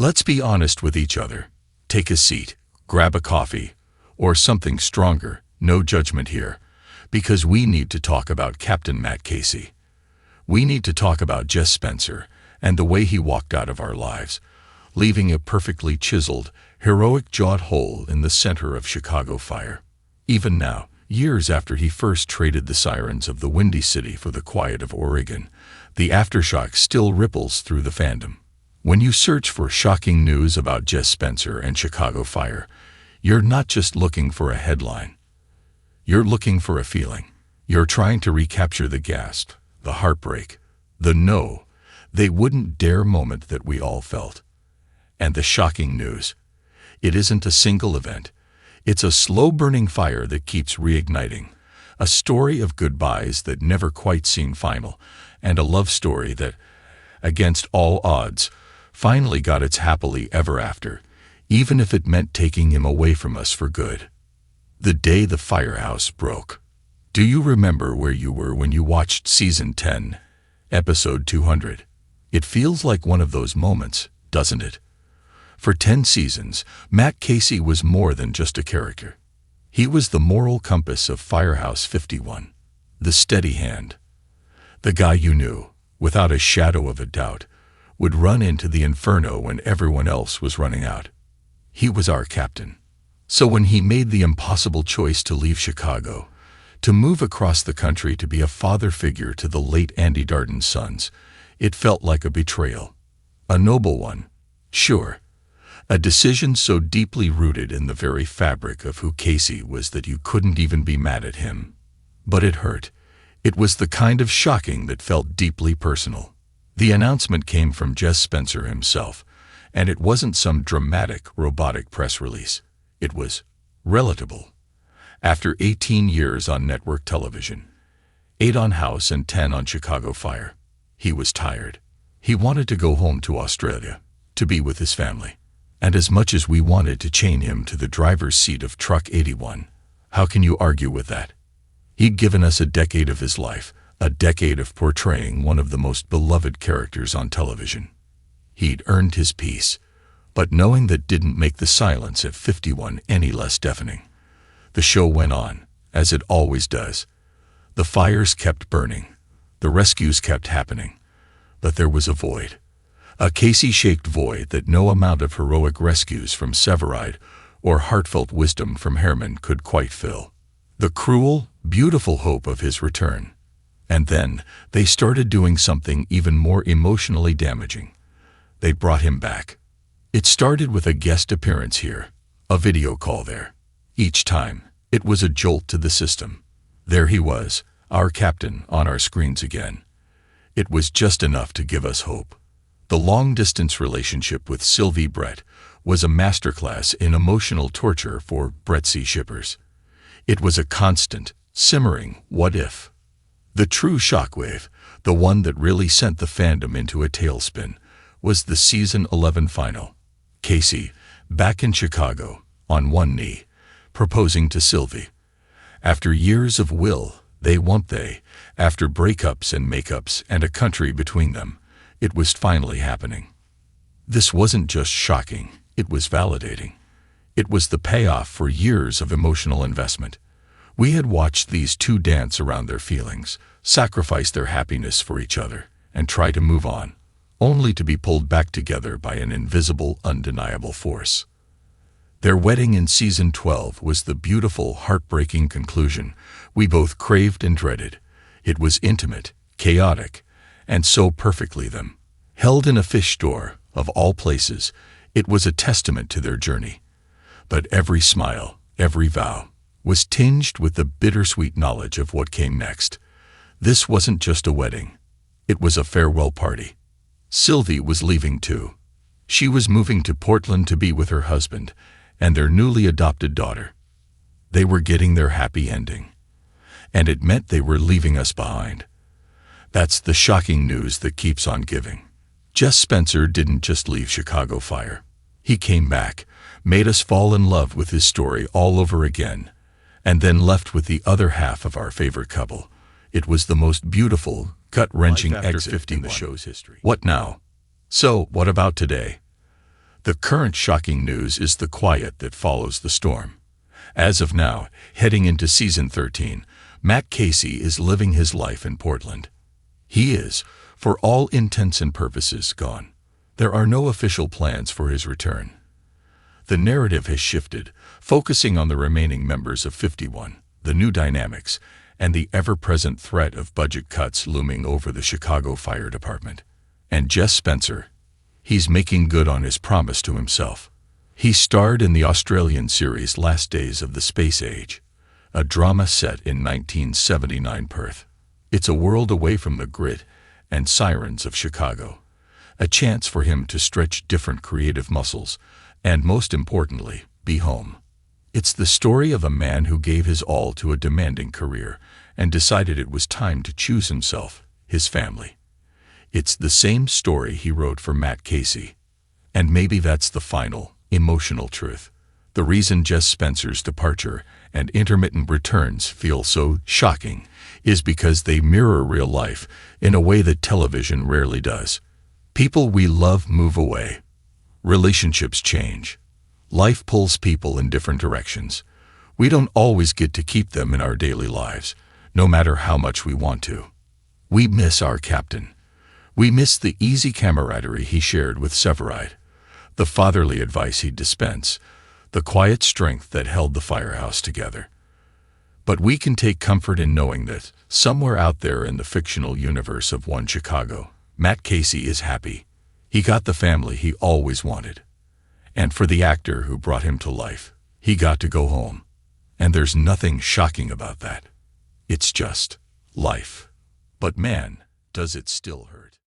Let's be honest with each other. Take a seat, grab a coffee, or something stronger, no judgment here, because we need to talk about Captain Matt Casey. We need to talk about Jess Spencer and the way he walked out of our lives, leaving a perfectly chiseled, heroic-jawed hole in the center of Chicago fire. Even now, years after he first traded the sirens of the Windy City for the quiet of Oregon, the aftershock still ripples through the fandom. When you search for shocking news about Jess Spencer and Chicago fire, you're not just looking for a headline. You're looking for a feeling. You're trying to recapture the gasp, the heartbreak, the no, they wouldn't dare moment that we all felt. And the shocking news. It isn't a single event. It's a slow-burning fire that keeps reigniting, a story of goodbyes that never quite seem final, and a love story that, against all odds, finally got its happily ever after, even if it meant taking him away from us for good. The day the firehouse broke. Do you remember where you were when you watched Season 10, Episode 200? It feels like one of those moments, doesn't it? For 10 seasons, Matt Casey was more than just a character. He was the moral compass of Firehouse 51, the steady hand. The guy you knew, without a shadow of a doubt, would run into the inferno when everyone else was running out. He was our captain. So when he made the impossible choice to leave Chicago, to move across the country to be a father figure to the late Andy Darden's sons, it felt like a betrayal. A noble one, sure. A decision so deeply rooted in the very fabric of who Casey was that you couldn't even be mad at him. But it hurt. It was the kind of shocking that felt deeply personal. The announcement came from Jess Spencer himself, and it wasn't some dramatic, robotic press release. It was relatable. After 18 years on network television, 8 on House and 10 on Chicago Fire, he was tired. He wanted to go home to Australia, to be with his family. And as much as we wanted to chain him to the driver's seat of Truck 81, how can you argue with that? He'd given us a decade of his life, a decade of portraying one of the most beloved characters on television. He'd earned his peace, but knowing that didn't make the silence at 51 any less deafening. The show went on, as it always does. The fires kept burning. The rescues kept happening. But there was a void. A Casey-shaped void that no amount of heroic rescues from Severide or heartfelt wisdom from Herman could quite fill. The cruel, beautiful hope of his return. And then they started doing something even more emotionally damaging. They brought him back. It started with a guest appearance here, a video call there. Each time, it was a jolt to the system. There he was, our captain, on our screens again. It was just enough to give us hope. The long-distance relationship with Sylvie Brett was a masterclass in emotional torture for Brett C. shippers. It was a constant, simmering what-if. The true shockwave, the one that really sent the fandom into a tailspin, was the Season 11 final. Casey, back in Chicago, on one knee, proposing to Sylvie. After years of after breakups and makeups and a country between them, it was finally happening. This wasn't just shocking, it was validating. It was the payoff for years of emotional investment. We had watched these two dance around their feelings, sacrifice their happiness for each other, and try to move on, only to be pulled back together by an invisible, undeniable force. Their wedding in Season 12 was the beautiful, heartbreaking conclusion we both craved and dreaded. It was intimate, chaotic, and so perfectly them. Held in a fish store, of all places, it was a testament to their journey. But every smile, every vow, was tinged with the bittersweet knowledge of what came next. This wasn't just a wedding. It was a farewell party. Sylvie was leaving too. She was moving to Portland to be with her husband and their newly adopted daughter. They were getting their happy ending. And it meant they were leaving us behind. That's the shocking news that keeps on giving. Jess Spencer didn't just leave Chicago Fire. He came back, made us fall in love with his story all over again, and then left with the other half of our favorite couple. It was the most beautiful, gut-wrenching exit in the show's history. What now? So, what about today? The current shocking news is the quiet that follows the storm. As of now, heading into season 13, Matt Casey is living his life in Portland. He is, for all intents and purposes, gone. There are no official plans for his return. The narrative has shifted, focusing on the remaining members of 51, the new dynamics, and the ever-present threat of budget cuts looming over the Chicago Fire Department. And Jess Spencer, he's making good on his promise to himself. He starred in the Australian series Last Days of the Space Age, a drama set in 1979 Perth. It's a world away from the grit and sirens of Chicago, a chance for him to stretch different creative muscles, and most importantly, be home. It's the story of a man who gave his all to a demanding career and decided it was time to choose himself, his family. It's the same story he wrote for Matt Casey. And maybe that's the final, emotional truth. The reason Jess Spencer's departure and intermittent returns feel so shocking is because they mirror real life in a way that television rarely does. People we love move away. Relationships change. Life pulls people in different directions. We don't always get to keep them in our daily lives, no matter how much we want to. We miss our captain. We miss the easy camaraderie he shared with Severide, the fatherly advice he'd dispense, the quiet strength that held the firehouse together. But we can take comfort in knowing that, somewhere out there in the fictional universe of One Chicago, Matt Casey is happy. He got the family he always wanted. And for the actor who brought him to life, he got to go home. And there's nothing shocking about that. It's just life. But man, does it still hurt.